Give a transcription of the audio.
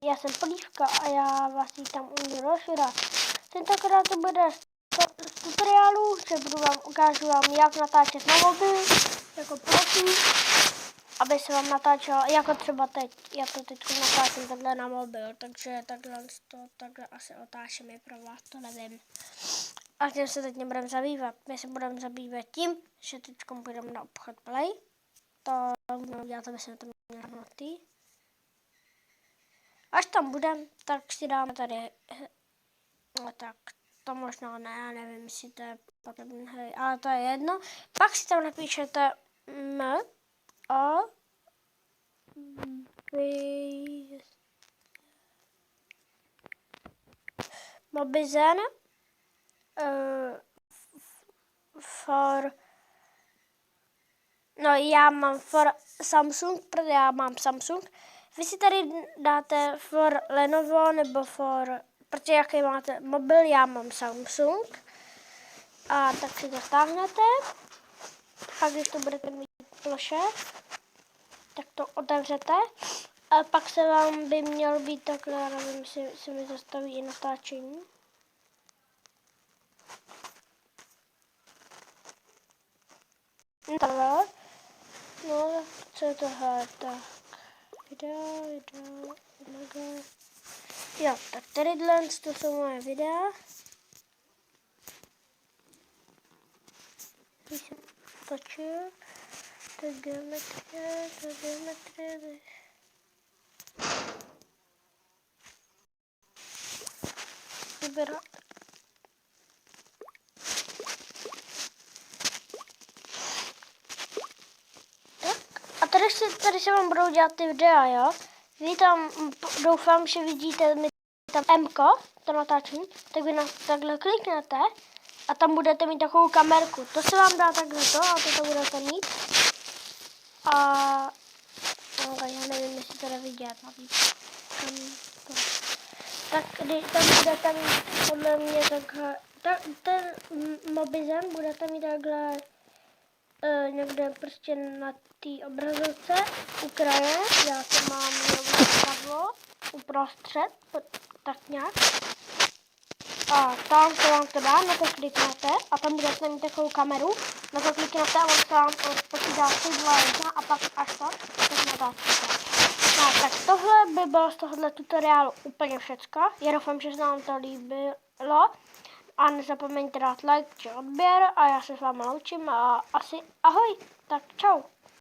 já jsem Polívka a já vás vítám u mě Rošura. Tentokrát to bude z tutoriálu, že ukážu vám, jak natáčet na mobil, jako profil, aby se vám natáčelo, jako třeba teď, já to teď natáčím takhle na mobil, takže takhle asi otáčím pro vás, to nevím. A tím se teď nebudeme zabývat. My se budeme zabývat tím, že teď půjdeme na obchod Play. To budeme dělat, aby se to mělo hodnotý. Až tam budeme, tak si dáme tady, no tak to možná ne, já nevím, jestli to je potřebné, ale to je jedno. Pak si tam napíšete Mobizen já mám for Samsung, protože já mám Samsung. Vy si tady dáte for Lenovo nebo protože jaký máte mobil, já mám Samsung. A tak si to stáhnete. A když to budete mít v ploše, tak to otevřete. A pak se vám by měl být takhle, nevím, se mi zastaví i natáčení. No, co je tohle? Tak, videa. Jo, tak tadyhle, to jsou moje videa. Když jsem točil, to je geometrie. Vybrat. Tady se vám budou dělat ty videa, jo? Vy tam, doufám, že vidíte mi tam M-ko, to natáčení, tak vy takhle kliknete a tam budete mít takovou kamerku. To se vám dá takhle a to budete mít. A já nevím, jestli to jde vidět. Tak když tam budete mít podle mě takhle, ten Mobizen budete mít takhle někde prostě na té obrazovce u kraje, já to mám takhle uprostřed, tak nějak. A tam se vám to dá, na to kliknete a tam budete mít takovou kameru, na to kliknete a on se vám počítá 3, 2, 1 a pak až tak natáčíte. No tak tohle by bylo z tohohle tutoriálu úplně všecko. Já doufám, že se vám to líbilo. A nezapomeňte dát like či odběr a já se s vámi loučím a asi ahoj, tak čau.